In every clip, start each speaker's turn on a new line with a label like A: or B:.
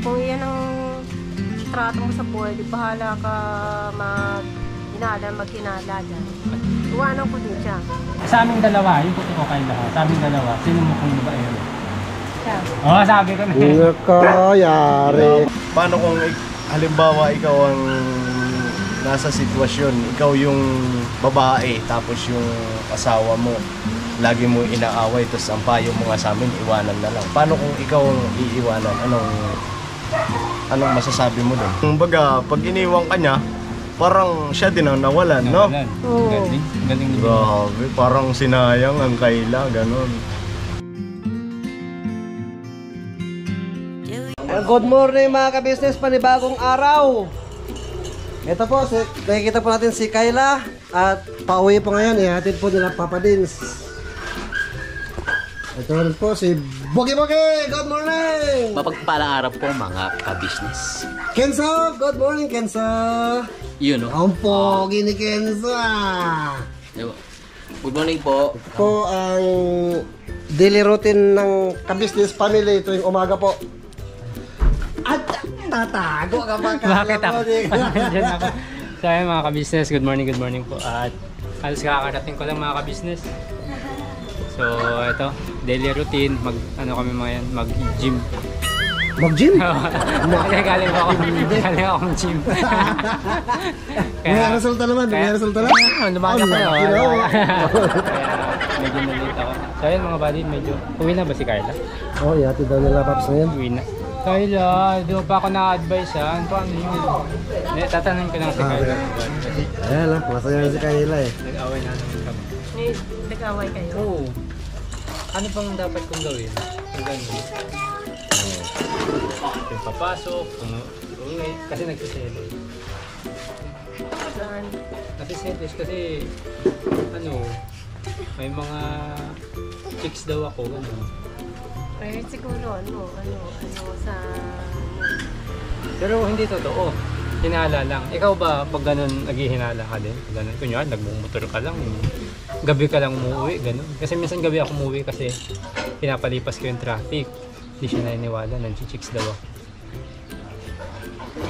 A: kung yan ang trato mo sa buhay, di bahala ka maghinala dyan. Iwanan ko din siya.
B: Sa aming dalawa, yung puti ko kayo lahat. Sa aming dalawa, sino mo kung babaero?
A: Siya.
B: Oo, sabi ko na.
C: Nakayari.
D: Paano kung halimbawa ikaw ang nasa sitwasyon, ikaw yung babae, tapos yung asawa mo, lagi mo inaaway, tapos ang payo mo nga sa amin, iwanan na lang. Paano kung ikaw ang iiwanan? Anong masasabi mo doon? Kumbaga, pag iniwan ka niya, parang siya din ang nawalan, no?
A: Oo.
B: Galing ni
D: Grabe, parang sinayang ang Kayla, ganon.
C: Good morning mga ka-business, panibagong araw. Ito po, nakikita po natin si Kayla at pauwi po ngayon, ihatid po nila Papa Dins. Ito rin po si Bogi Bogi, good morning!
E: Mapagpalang araw po mga ka-business.
C: Kenzo, good morning Kenzo!
E: Yun o.
C: Ang pogi ni Kenzo.
E: Good morning po.
C: Ito po ang daily routine ng ka-business family tuwing umaga po. At tatago ka ba?
B: Bakit ako? Diyan ako. So ayun mga ka-business, good morning po. At halos kakarating ko lang mga ka-business. So ito, daily routine, mag-gym.
C: Mag-gym?
B: Galing ako ng gym.
C: May resulta naman, may resulta naman.
B: Lumaga ko. Kaya medyo nalate ako. So ayun mga buddy, medyo, uwi na ba si Carla?
C: Oo, ihatid daw nila Paps ngayon.
B: Uwi na. Carla, di mo pa ako na-advise ha? Paano yun? Tatanungin ko lang si Carla.
C: Ayan lang, masaya na si Kayla eh.
B: Nag-away na naman kami.
A: Nag-away kayo?
B: Oo. Ano pang dapat kong gawin? Yung ganun. Yung papasok, uwi. Kasi nagsiselos.
A: Saan?
B: Nagsiselos kasi, may mga chicks daw ako, gano'n.
A: Eh, siguro, sa...
B: Pero hindi totoo. Hinala lang. Ikaw ba, pag ganun, naghihinala ka din? Ganun, kunyari, nagmumotor ka lang. Gabi ka lang umuwi, ganun. Kasi minsan gabi ako umuwi kasi pinapalipas ko yung traffic. Hindi siya naniniwala, nag-chicks daw ako.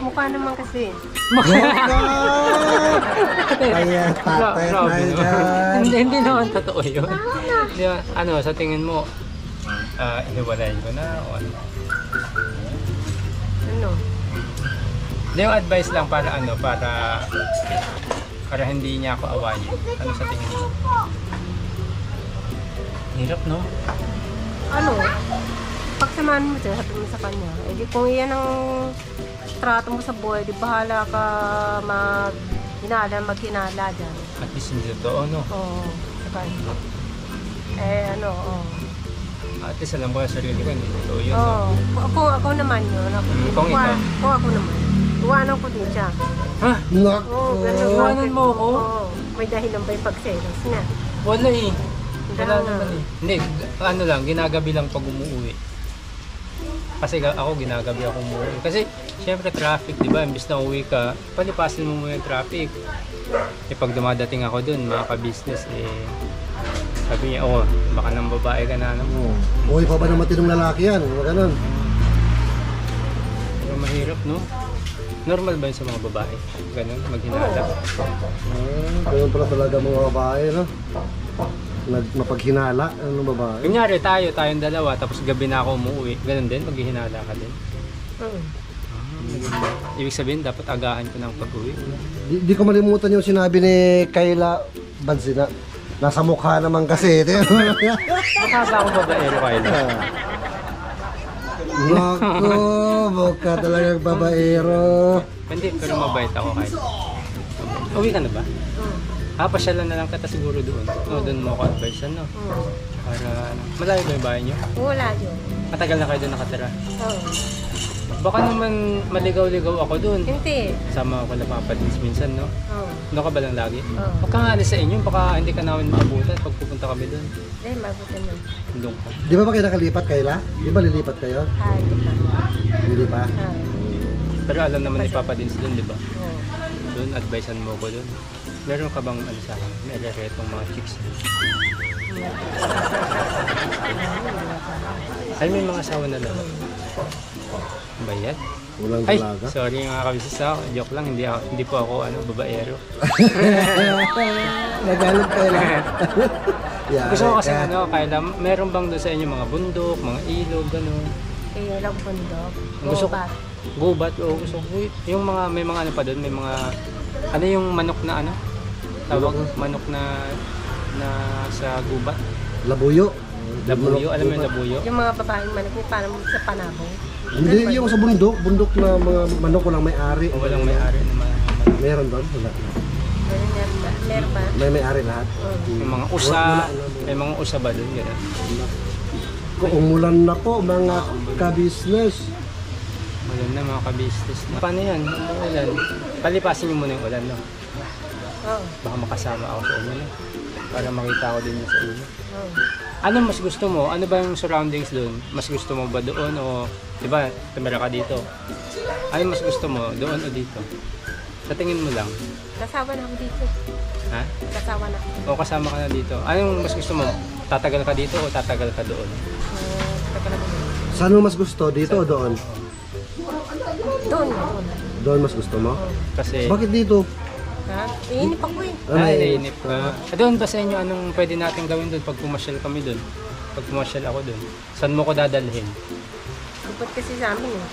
A: Mukha naman kasi.
C: Ayan, tatay na dyan.
B: Hindi naman totoo yun. Di ba, sa tingin mo, ihiwalayin ko na o ano? Hindi, yung advice lang para para hindi niya ako awayin. Ano sa tingin mo? Hirap, no?
A: Pagsamahan mo siya, sabi mo sa kanya, di kung yan ang trato mo sa buhay, di bahala ka maghinala dyan.
B: At least hindi totoo, no?
A: Oo, sa kanya.
B: At least alam ko sa sarili ko, hindi totoo yun.
A: Oo, ako naman yun.
B: Kung ikaw?
A: Kung ako naman. Iwanan ko din siya.
B: Ha?
A: Oo, ganun.
B: Iwanan mo ako?
A: Oo, may dahilan ba yung pagselos niya?
B: Wala eh. Wala
A: Wala
B: naman eh. Hindi, ginagabi lang pag umuwi. Kasi ako ginagabi ako umuwi. Kasi syempre traffic, di ba? Imbis na uwi ka, palipasin mo muna yung traffic. Pag dumadating ako dun, mga ka-business, sabi niya, baka nang babae ka na naman.
C: Uy, pa ba naman tinong lalaki yan? Huwag ganun.
B: Pero mahirap, no? Normal ba yun sa mga babae? Ganun, maghinala?
C: Ganun pala talaga mga babae, no? Mapaghinala, anong babae?
B: Kunyari tayong dalawa, tapos gabi na ako umuwi. Ganun din, maghihinala ka din. Ibig sabihin, dapat agahan ko ng pag-uwi.
C: Di ko malimutan yung sinabi ni Kayla Bansina. Nasa mukha naman kasi.
B: Mukha ba akong babaero, Kayla?
C: Naku, mukha talagang babaero.
B: Hindi, pero mabait ako, Kayla. Uwi ka na ba? Pasyalan na lang kita siguro doon. Doon mo ako advice, no? Para, malayo ba yung bahay niyo?
A: Wala yun.
B: Matagal na kayo doon nakatira?
A: Oo.
B: Baka naman maligaw-ligaw ako doon.
A: Hindi.
B: Sama ako na Papa Dins minsan, no?
A: Oo.
B: Doon ka ba lang lagi?
A: Oo.
B: Huwag kang alis sa inyo, baka hindi ka namin maabutan pag pupunta kami doon.
A: Mabuti na.
B: Doon ka.
C: Di ba kayo nakalipat, Kayla? Di ba lilipat kayo?
A: Hindi pa.
C: Hindi pa?
B: Pero alam naman ni Papa Dins doon, di ba?
A: Oo.
B: Doon, advisean mo ko doon. Meron ka bang sa akin? May alaretong mga chicks? Ay, may mga asawa na lang. Bayad?
C: Walang
B: Ay,
C: dalaga.
B: sorry mga kabisnes ako. Joke lang, hindi po ako babaero.
C: Nagalit kayo lang. Yeah,
B: Gusto ko kasi kaya meron bang doon sa inyo mga bundok, mga ilog, gano'n?
A: Kaya lang bundok.
B: Gusto ko,
A: Gubat.
B: gubat, o gusto ko, yung mga, may mga ano pa doon, may mga, ano yung manok na ano? Tawag, manok na sa gubat.
C: Labuyo.
B: Labuyo, alam mo yung labuyo?
A: Yung mga babaeng manok niya parang sa panabong.
C: Hindi, yung sa bundok. Bundok na mga manok walang may-ari.
B: O walang may-ari naman.
C: Meron doon? Wala.
A: Meron ba?
C: May may-ari lahat.
B: Yung mga usa, may mga usa ba doon? Gano'n?
C: Kung umulan na po mga ka-business.
B: Wala na mga ka-business na. Paano yan? Yung ulan? Palipasin nyo muna yung ulan, no?
A: Oo.
B: Baka makasama ako sa inyo, no? Para makita ko din sa inyo.
A: Oo.
B: Ano mas gusto mo? Ano ba yung surroundings doon? Mas gusto mo ba doon o, di ba, tumira ka dito? Ano mas gusto mo? Doon o dito? Sa tingin mo lang.
A: Kasawa na ako dito.
B: Ha?
A: Kasawa na.
B: O kasama ka na dito? Anong mas gusto mo? Tatagal ka dito o tatagal ka doon?
A: Teka lang.
C: Saan mo mas gusto? Dito o doon?
A: Doon.
C: Doon mas gusto mo?
B: Kasi,
C: Bakit dito?
A: Ha? Iinip ako eh.
B: nainip ka. Doon ba sa inyo, anong pwede natin gawin doon pag pumasyal kami doon? Pag pumasyal ako doon? Saan mo ko dadalhin?
A: Gubat kasi sa amin eh.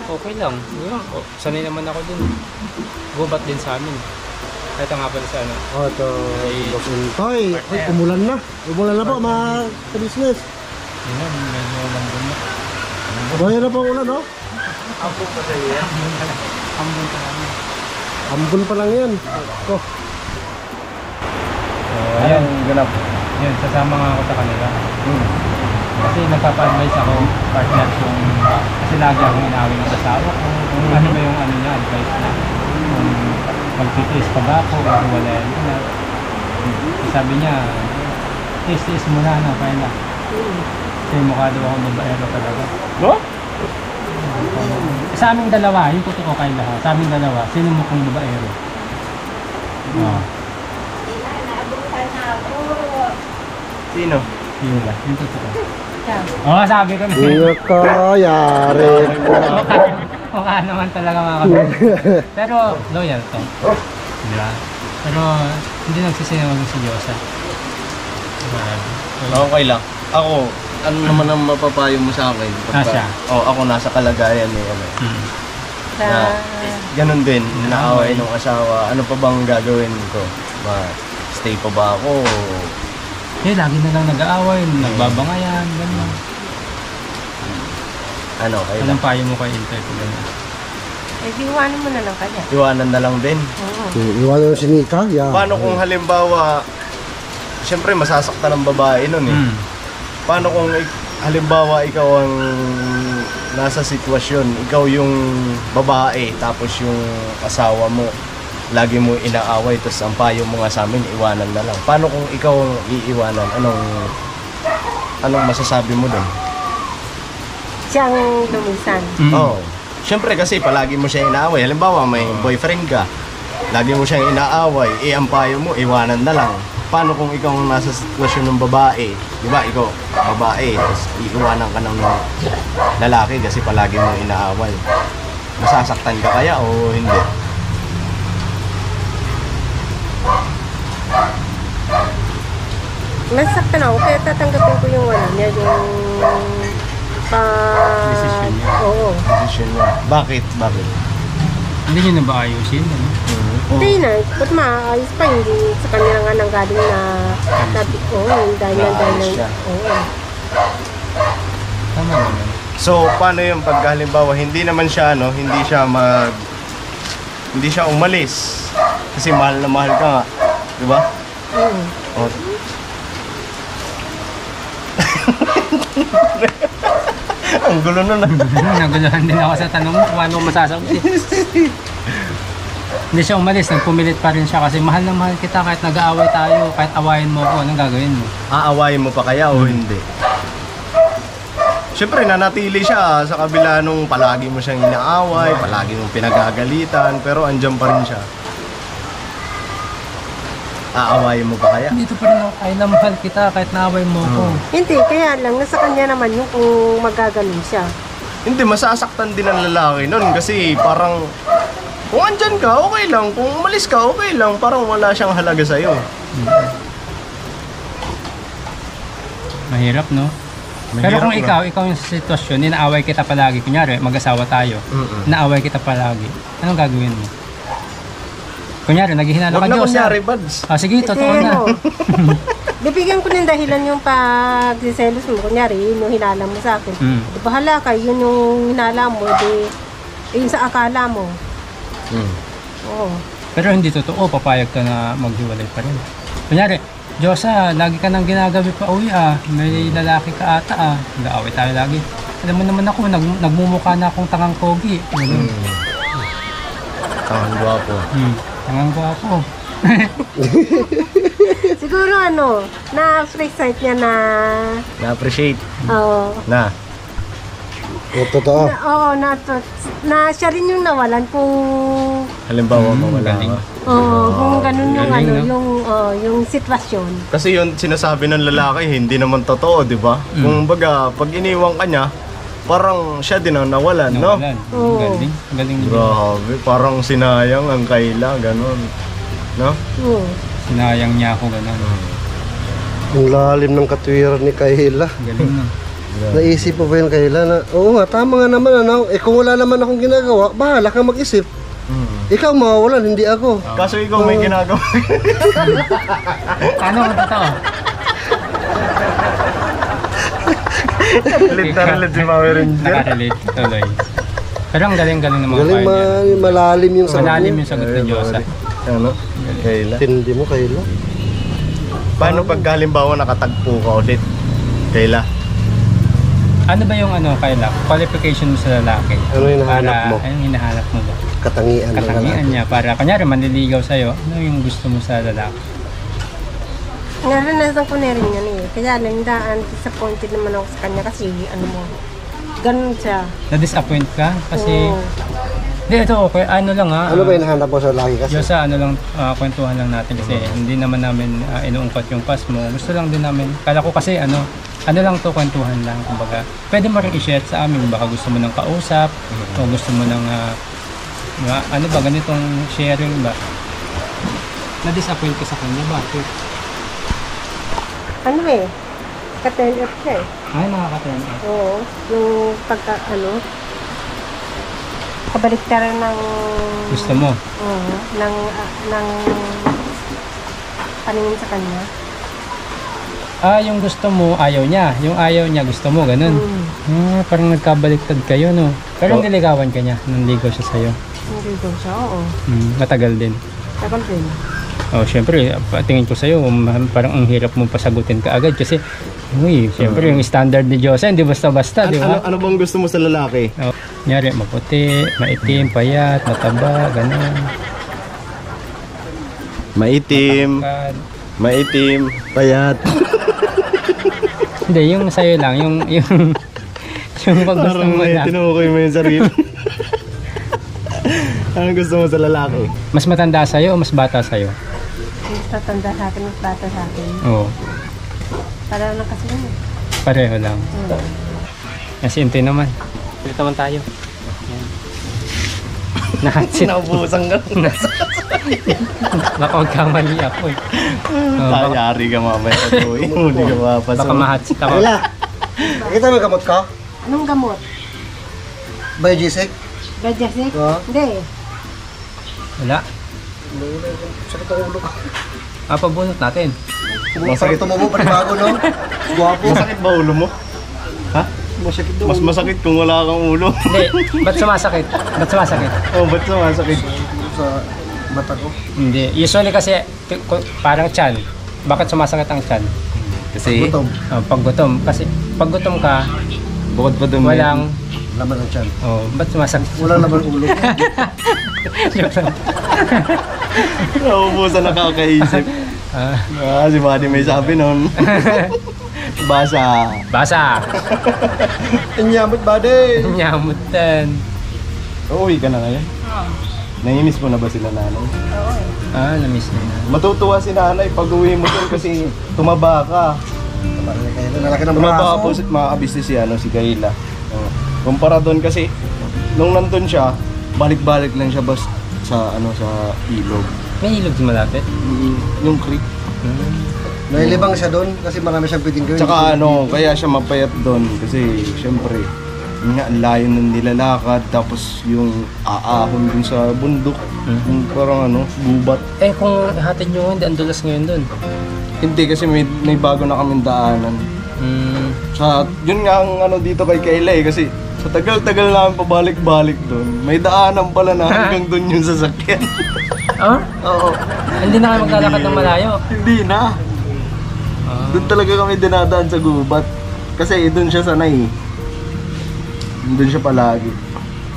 B: Okay lang. Sanay naman ako doon. Gubat din sa amin. Ito nga pala sa ano.
C: Oh, ito. Toy, ay, umulan na. Umulan na po mga ka-business.
B: Yun, medyo lambon na.
C: Bayan na po ang ulan, no?
B: Ambon pa sa'yo yan. Ambon pa namin.
C: Ambon pa lang yan. Oh.
B: Ayan,
D: ganap.
B: yun, sasama nga ako sa kanila. Kasi nagpapa-advise ako, partner, kasi lagi akong inawin ng asawa ko. Ano ba yung ano niya, advice niya? Kung magtitiis pa ba ako, o wala mo na. Sabi niya, tiis mo na, no, kaya na. Kasi mukha daw akong babaero talaga.
D: No?
B: Sa aming dalawa, yung totoo kayo lahat, sa aming dalawa, sino mo kung babaero?
D: Sino?
B: Yun lang, yung totoo.
A: Siya.
B: Sabi ko na.
C: Iyo ka, yari.
B: Mukha naman talaga mga kapatid. Pero loyal to. Diba? Pero hindi nagsisinungaling si Diyosa.
D: Okay lang. Ako, ano naman ang mapapayo mo sa akin?
B: Siya.
D: Ako nasa kalagayan eh. Ano.
A: Sa...
D: Na, ganun din, naaway ng asawa. Ano pa bang gagawin ko? Stay pa ba ako?
B: Lagi na lang nag-aaway, nagbabangayan, gano'n.
D: Ano, kaya
B: Anong payo mo kay Inter ko gano'n?
A: Eh, diiwanan mo na lang kanya.
D: iwanan na lang din.
A: Oo.
C: Iwanan si Nika, yeah.
D: Paano kung halimbawa, siyempre masasaktan ng babae nun eh. Paano kung halimbawa ikaw ang nasa sitwasyon, ikaw yung babae, tapos yung asawa mo, lagi mo inaaway, tapos ang payo mo nga sa amin, iwanan na lang. Paano kung ikaw ang iiwanan? Anong masasabi mo doon?
A: Siyang lumisan.
D: Oo. Siyempre kasi palagi mo siya inaaway. Halimbawa may boyfriend ka, lagi mo siyang inaaway, ang payo mo, iwanan na lang. Paano kung ikaw ang nasa sitwasyon ng babae? Di ba, ikaw, babae, tapos iiwanan ka ng lalaki kasi palagi mo inaaway. Masasaktan ka kaya o hindi?
A: Masaktan ako, kaya tatanggapin ko yung niya, yung
B: Decision niya.
A: Oo.
D: Decision niya. Bakit? Bakit?
B: Hindi nyo na ba ayusin? Ano?
A: Hindi na, ba't maayos pa, hindi sa kanila nga nanggaling na sabi ko, dahil
D: Naayos siya.
A: oo.
B: Tama naman.
D: So, paano yung pag halimbawa hindi naman siya hindi siya umalis kasi mahal na mahal ka nga, di ba?
A: Oo.
D: Oh. Ang gulo nun ah.
B: Naguluhan din ako sa tanong mo kung ano masasabi. Hindi siya umalis, nagpumilit pa rin siya kasi mahal na mahal kita kahit nag-aaway tayo, kahit awayin mo ako, anong gagawin mo?
D: Aawayin mo pa kaya o hindi? Siyempre, nanatili siya sa kabila nung palagi mo siyang inaaway, palagi mong pinagagalitan, pero andyan pa rin siya. Aawayin mo pa kaya?
B: Dito pa rin ako, kahit na mahal kita, kahit naaway mo ako.
A: Hindi, kaya lang, nasa kanya naman yung kung magagaling siya.
D: Hindi, masasaktan din ang lalaki nun kasi parang kung andyan ka, okay lang. Kung umalis ka, okay lang. Parang wala siyang halaga sa'yo.
B: Mahirap, no? Pero
D: Mahirap
B: kung
D: na.
B: ikaw yung sa sitwasyon, inaaway kita palagi, kunyari, mag-asawa tayo, inaaway kita palagi, anong gagawin mo? Kunyari, naghihinala ka
D: Huwag na
B: Diyos.
D: kunyari, Bads.
B: Sige, totoo
A: Kasi,
B: na.
A: bibigyan ko ng dahilan yung pagsiselos mo. Kunyari, yun yung hinala mo sa akin.
B: Mm.
A: Di bahala ka, yun yung hinala mo, di, yun sa akala mo. Oo.
B: Pero hindi totoo, papayag ka na maghiwalay pa rin. Kunyari, Diyosa, lagi ka nang ginagabi pa uwi may lalaki ka ata nag-aaway tayo lagi. Alam mo naman ako, nagmumukha na akong tangang pogi.
D: Tangang gwapo.
B: Tangang gwapo.
A: Siguro na-appreciate niya na,
D: Na-appreciate.
A: oo.
D: Na.
C: Totoo.
A: Na siya rin yung nawalan kung,
D: Halimbawa, mawala
B: galing.
D: ka.
A: kung ganun yung
B: galing, no?
A: yung sitwasyon.
D: Kasi yun sinasabi ng lalaki, hindi naman totoo, di ba? Kung baga, pag iniwan ka niya, parang siya din ang nawalan, no?
B: Nawalan.
A: Oo.
B: Galing. Galing.
D: Grabe, parang sinayang ang Kayla, ganun. No?
A: Oo.
B: Sinayang niya ako ganun.
C: Ang lalim ng katwiran ni Kayla.
B: Galing na.
C: Naisip mo ba yun, Kayla, na oo nga, tama nga naman, kung wala naman akong ginagawa, bahala kang mag-isip. Ikaw mawawalan, hindi ako.
D: Kaso ikaw may ginagawa.
B: Ano ang totoo?
D: Lit na lit si Mami Ranger.
B: Nakarelate tuloy. Pero ang galing-galing ng mga
C: Galing
B: kain niya.
C: malalim yung sagot
B: Malalim
C: niya.
B: yung sagot ni Diyosa.
D: Ano? Kayla.
C: Tindi mo, Kayla.
D: Paano pag halimbawa nakatagpo ka ulit? Kayla.
B: Ano ba yung Kayla? Qualification mo sa lalaki?
C: Ano yung hinahanap
B: Para,
C: mo?
B: anong hinahanap mo ba?
C: Katangian ng
B: Katangian
C: lalaki.
B: niya. Para, kanyari, manliligaw sa'yo. Ano yung gusto mo sa lalaki?
A: Naranasan ko na rin yan Kaya lang, disappointed naman ako sa kanya kasi ganun siya.
B: Na-disappoint ka? Kasi,
A: Oo.
B: hindi, ito okay. Ano lang
C: Ano ba hinahanap mo sa lalaki kasi?
B: Diyosa, kwentuhan lang natin kasi hindi naman namin inuungkat yung past mo. Gusto lang din namin, kala ko kasi ano lang to, kwentuhan lang. Kumbaga, pwede mo rin i-share sa amin. Baka gusto mo ng kausap o gusto mo ng, ganitong sharing ba? Na-disappoint ka sa kanya ba?
A: Ka-turn up siya
B: Ay, nakaka-turn off.
A: Oo. Yung kabaliktaran ng,
B: Gusto mo?
A: ng paningin sa kanya.
B: Yung gusto mo, ayaw niya. Yung ayaw niya, gusto mo, ganun. Parang nagkabaliktad kayo, no? Pero niligawan ka niya, nanligaw siya sa'yo.
A: Hindi daw siya, oo.
B: Matagal din.
A: Tagal din.
B: Syempre, tingin ko sa'yo, parang ang hirap mo pasagutin ka agad kasi, syempre yung standard ni Diyosa, hindi basta-basta, di ba?
D: Ano bang gusto mo sa lalaki?
B: Nyari, maputi, maitim, payat, mataba, ganun.
D: Maitim,
B: Kad.
D: maitim, payat.
B: Hindi, yung sa'yo lang, yung pag gusto mo lang.
D: Tinukoy mo yung sarili. Ano gusto mo sa lalaki?
B: Mas matanda sa'yo o mas bata sa'yo?
A: Mas tatanda sa akin, mas bata sa akin.
B: Oo,
A: Para lang kasi yun.
B: pareho lang. Kasi hinti naman. Dito naman tayo. Yan. Nakatsit.
D: Naubusan ka.
B: Baka magkamali ako eh.
D: Tayari ka mamaya. Hindi ka mapasok.
B: Baka mahatsit ako.
C: Kayla, nakita mo yung gamot ko?
A: Anong gamot?
C: Biogesic?
A: Gadjasik?
C: Oo.
A: Hindi.
B: Wala.
C: Sakit ang ulo ko.
B: Pabunot natin.
C: Masakit mo pa bago, no? Guwapo.
D: Masakit ba ulo mo? Ha?
C: Masakit daw.
D: Mas masakit kung wala kang ulo.
B: Hindi, ba't sumasakit? Ba't sumasakit?
D: Oh, ba't sumasakit?
C: Sa mata ko.
B: Hindi. Usually kasi parang tiyan. Bakit sumasakit ang tiyan? Kasi
C: Gutom.
B: pag gutom. Kasi pag gutom ka,
D: Bukod pa dumi.
B: walang
C: Laman ang tiyan.
B: ba't sumasakit?
C: Walang laman ulo.
D: Naubusan nakakaisip. Si Buddy may sabi nun. Basa.
B: Basa.
C: Inyamot, buddy.
B: Nyamutan.
D: Uuwi ka na ngayon? Naiinis mo na ba sila nanay?
B: Namiss na na.
D: Matutuwa si nanay pag uwi mo dun kasi tumaba ka.
C: Nalaki ng
D: Tumaba ka
C: braso.
D: po mga kabisnes si Kayla. Kumpara doon kasi, nung nandun siya, balik-balik lang siya bas sa ilog.
B: May ilog din malapit.
D: Yung creek.
C: Nailibang siya doon kasi marami siyang pwedeng gawin.
D: Tsaka kaya siya mapayat doon kasi syempre, yun nga, ang layo ng nilalakad, tapos yung aahon dun sa bundok, yung parang gubat.
B: Eh kung hatid nyo, hindi ang dulas ngayon doon.
D: Hindi kasi may bago na kaming daanan. Yun nga ang dito kay Kayla kasi sa tagal-tagal namin pabalik-balik doon, may daanan pala na hanggang doon yung sasakyan.
B: Oh?
D: Oo.
B: Hindi na kayo maglalakad ng malayo.
D: Hindi na. Doon talaga kami dinadaan sa gubat. Kasi doon siya sanay. Doon siya palagi.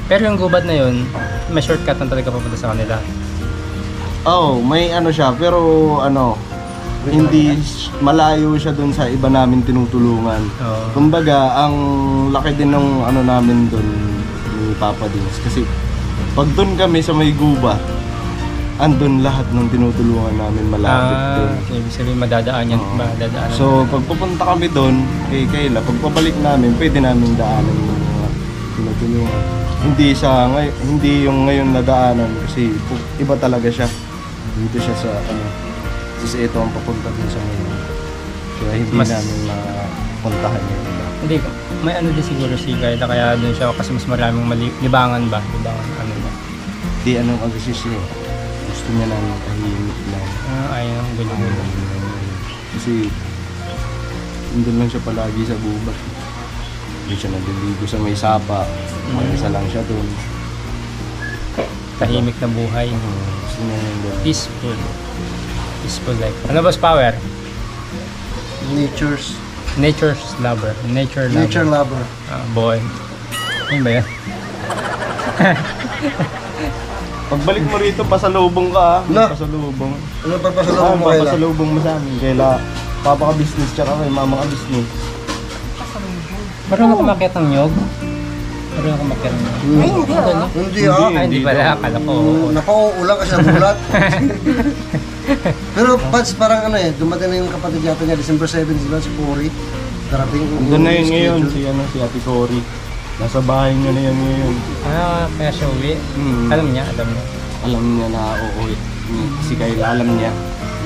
B: Pero yung gubat na yun, may shortcut na talaga papunta sa kanila.
D: Oo, may siya, pero hindi malayo siya doon sa iba namin tinutulungan.
B: Oo.
D: Kumbaga, ang laki din ng namin doon ni Papa Dins. Kasi pag doon kami sa may gubat, andun lahat ng tinutulungan namin malapit doon.
B: Ibig sabihin madadaan yan. Madadaan.
D: So, pag pupunta kami doon, kay Kayla, pag pabalik namin, pwede namin daanan yung mga tinutulungan. Hindi yung ngayon na daanan kasi iba talaga siya. Dito siya sa kasi ito ang papunta din sa ngayon. Kaya hindi namin mapuntahan yung iba.
B: Hindi, may din siguro si Kayla kaya doon siya kasi mas maraming libangan ba? Libangan ba?
D: Di kasi siya. Gusto niya namin tahimik lang.
B: Ayaw ng gulo-gulo.
D: Kasi nandun lang siya palagi sa gubat. Hindi siya naliligo sa may sapa. Mag-isa lang siya doon.
B: Tahimik na buhay.
D: Gusto niya yun doon.
B: Peaceful. Peaceful life. Ano boss power?
C: Nature's
B: Nature's lover. Nature lover.
C: nature lover.
B: Boy. Ano ba yan?
D: Pagbalik mo rito, pasalubong ka.
C: No.
D: Pasalubong.
C: Ano pagpasalubong mo kayo?
D: Pasalubong mo sa amin. Kaya papa ka business tsaka kay mama ka business.
B: Marunong kumakyat ng nyog? Marunong kumakyat ng nyog?
A: Ay, hindi ah.
C: Hindi
B: Hindi pala. Akala ko.
C: Napauulan kasi nabulat. Pero Pads, parang dumating na yung kapatid yata niya, December 7, si Puri. Darating.
D: Doon na yun ngayon, si Ate Cory. Nasa bahay niya na yan ngayon.
B: Kaya siya uwi. Alam niya.
D: Alam niya na uuwi. Si Kayla alam niya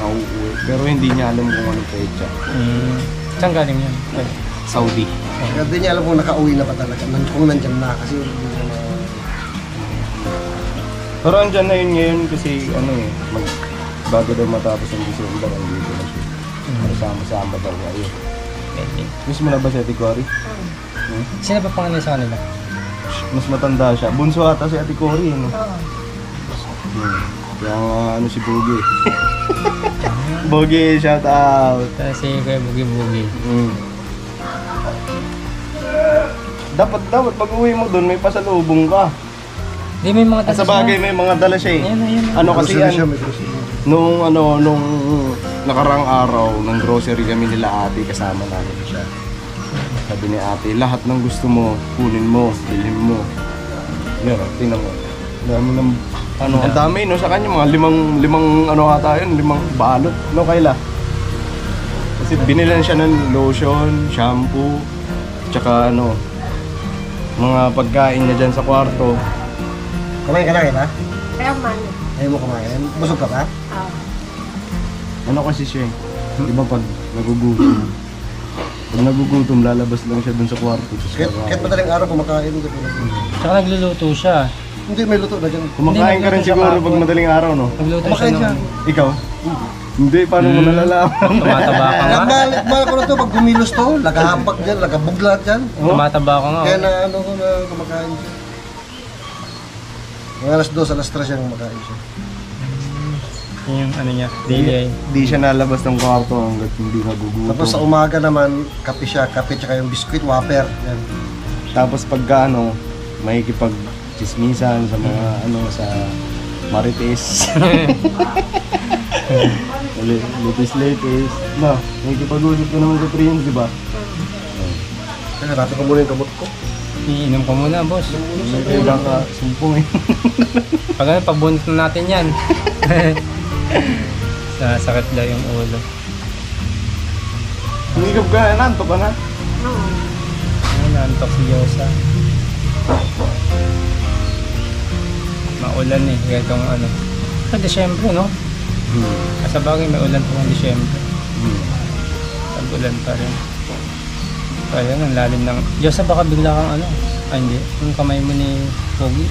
D: na uuwi. Pero hindi niya alam kung anong petsa.
B: Saan galing yan?
D: Saudi.
C: Kaya di niya alam kung nakauwi na pa talaga, kung nandyan na. Kasi
D: Pero andyan na yun ngayon kasi bago daw matapos ang December, andito na siya. Sama-sama daw kayo. Miss mo na ba si Ate Cory?
B: Sino pa pangalan sa kanila?
D: Mas matanda siya. Bunso ata si Ate Cory, Kaya si Boogie. Boogie, shout out.
B: Si Kuya Bugi-Bugi.
D: Dapat pag uwi mo doon may pasalubong ka.
B: Di may mga
D: Sa bagay may mga dala siya eh.
B: Ayun.
D: Kasi
C: may grocery.
D: nung nakarang araw ng grocery kami nila ate, kasama namin siya. Sabi ni ate, lahat ng gusto mo, kunin mo, bilhin mo. Yan, tingnan mo. Dami ng ang dami sa kanya, mga limang ata yun, 5 balot. Kayla? Kasi binilan siya ng lotion, shampoo, tsaka mga pagkain niya dyan sa kwarto.
C: Kumain ka na Kayla?
A: Kaya man.
C: Ayaw mo kumain? Busog ka pa?
D: Kasi siya di ba pag nagugutom, lalabas lang siya dun sa kwarto.
C: Kahit madaling araw kumakain.
B: Tsaka nagluluto siya.
C: Hindi, may luto na dyan.
D: Kumakain ka rin siguro pag madaling araw, no?
B: Nagluto
C: Kumakain
B: siya
C: siya.
B: nung
D: Ikaw? Hindi, paano mo nalalaman?
B: tumataba ka nga.
C: Mahal ko na to, pag gumilos to, lagahampak dyan, lagabuglat dyan.
B: Tumataba ka nga.
C: Kaya na kumakain siya. Mga alas 2, alas 3 siya kumakain siya.
B: Yung niya, daily.
D: Hindi siya nalabas ng kwarto hanggat hindi nagugutom.
C: Tapos sa umaga naman, kape siya, kape tsaka yung biskuit, whopper. Yan.
D: Tapos pagka makikipag-chismisan sa mga sa Marites. Latest. Makikipag-usap ka naman sa Prince, di ba?
C: Kaya hanapin ko muna yung gamot ko.
B: Iinom ka muna, boss.
D: Kailangan ka sumpong eh.
B: Pabunot na natin yan. Sakit daw yung ulo.
D: Humigap ka na, nanto ka na.
A: Oo.
B: Nantok si Diyosa. Maulan eh, ganitong ano. Sa Disyembre, no? Sa bagay may ulan pa ng Disyembre. Tag-ulan pa rin. So, ayan, ang lalim ng... Diyos, baka bigla kang ano? Ay, hindi. Yung kamay mo ni Pogi.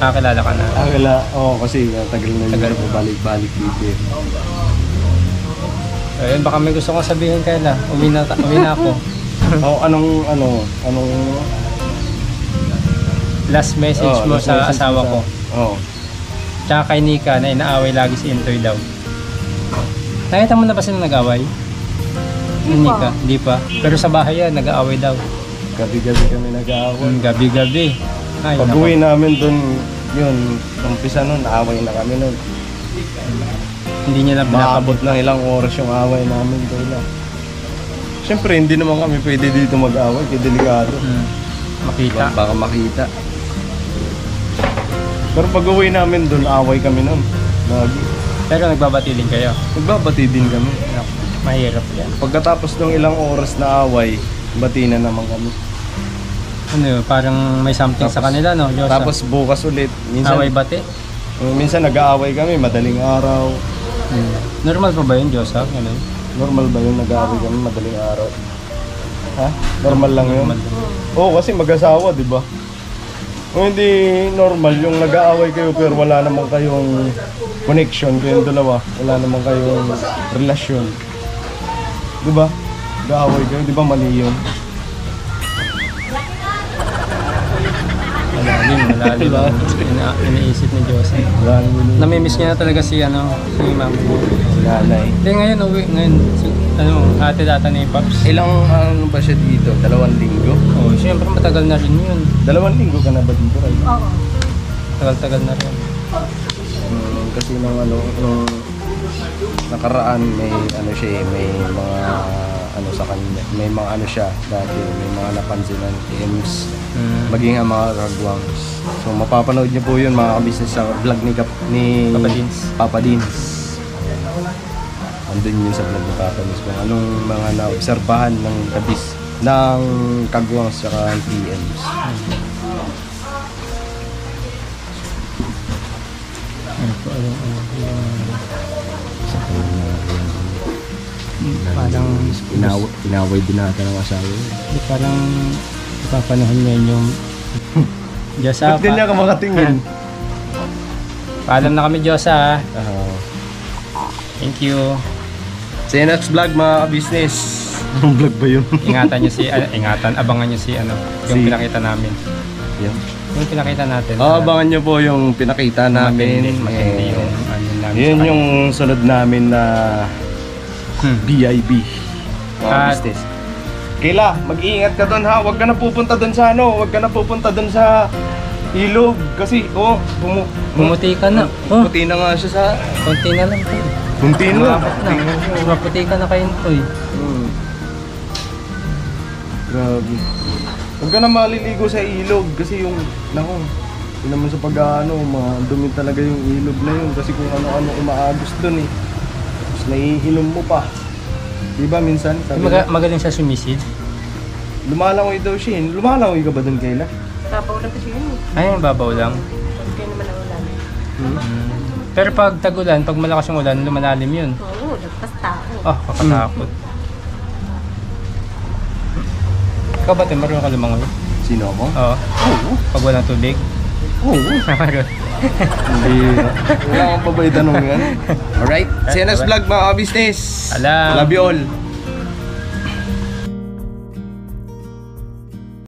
B: Kilala ka na.
D: Kasi tagal na
B: Tagal.
D: yun. Balik-balik dito.
B: So, ayan, baka may gusto kong sabihin Kayla. Uwi na ako.
D: Anong
B: Last message mo
D: last
B: sa
D: message
B: asawa
D: mo
B: ko.
D: Oo.
B: Tsaka kay Nika na inaaway lagi si Intoy daw. Nakita mo na ba sila nag-away?
A: Hindi pa.
B: Hindi pa. Pero sa bahay yan, nag-aaway daw.
D: Gabi-gabi kami nag-aaway.
B: Gabi-gabi. Ay,
D: Pag-uwi namin dun, yun, umpisa nun, naaway na kami nun.
B: hindi niya na
D: Maabot ng ilang oras yung away namin doon lang. Siyempre, hindi naman kami pwede dito mag-away, kaya delikado.
B: Makita.
D: Baka makita. Pero pag-uwi namin doon, away kami nun. Lagi.
B: Pero nagbabati din kayo.
D: Nagbabati din kami.
B: Mahirap yan.
D: Pagkatapos ng ilang oras na away, bati na naman kami.
B: Ano yun, parang may something sa kanila, no? Diyosa.
D: Tapos bukas ulit.
B: Away bati.
D: Minsan nag-aaway kami, madaling araw.
B: Normal pa ba yun, Diyosa? Ganun.
D: Normal ba yun nag-aaway kami, madaling araw? Ha? Normal lang yun? Oo, kasi mag-asawa, di ba? Kung hindi normal, yung nag-aaway kayo pero wala naman kayong connection kayong dalawa, wala naman kayong relasyon. Di ba? Nag-aaway kayo, di ba mali yun?
B: Malalim. Iniisip ni Diyosa. Namimiss niya na talaga si Ma'am.
D: Si nanay.
B: Hindi, ngayon, ate data ni Pops.
D: Ilang ano ba siya dito? 2 linggo?
B: Oh, siyempre matagal na rin yun.
D: 2 linggo ka na ba dito? Right?
A: Oo.
B: Tagal-tagal na rin.
D: Kasi nung nakaraan may ano siya, may mga ano sa kanya, may mga ano siya dati, may mga napansin ng TMs, maging ang mga ragwangs. So mapapanood niyo po yun mga kabisnes sa vlog ni Papa Dins. Andun yun sa vlog ni Papa Dins kung anong mga naobserbahan ng ng kagwangs saka TMs.
B: Parang
D: Inaway din natin ang asawa.
B: parang papanahon niya yung Diyosa.
D: Ba't ganyan ka makatingin?
B: Paalam na kami, Diyosa. Thank you.
D: Sa next vlog mga ka-business. Anong vlog ba yun?
B: Abangan niyo yung pinakita namin.
D: Yun.
B: Yung pinakita natin.
D: Abangan nyo po yung pinakita namin.
B: Matindi yung namin.
D: Yun yung sunod namin na BIB. Mga business. Kayla, mag-iingat ka doon ha. Huwag ka na pupunta doon sa Huwag ka na pupunta doon sa ilog. Kasi,
B: Bumuti ka na.
D: puti na nga siya sa...
B: Konti na lang.
D: Kunti na.
B: Maputi ka na kayo nito eh.
D: Grabe. Huwag ka na maliligo sa ilog. Kasi yung, yun naman sa dumi talaga yung ilog na yun. Kasi kung ano-ano umaagos doon eh. Tapos naiinom mo pa. Diba minsan?
B: Magaling siya sumisid.
D: Lumalangoy daw siya. Lumalangoy ka ba doon, Kayla?
A: Napaulan kasi yun.
B: Ay, babaw lang.
A: Hindi kayo naman ang ulan.
B: Pero pag tag-ulan, pag malakas yung ulan, lumalalim yun.
A: Oo, lagpas tao.
B: Kakatakot. Ikaw ba, Tim? Marunong ka lumangoy?
D: Sino ako?
B: Oo. Pag walang tubig?
D: Oo.
B: Meron.
D: Hindi. Wala kang pabay tanong yan. Alright. See you next vlog mga ka-business.
B: Alam.
D: Love you all.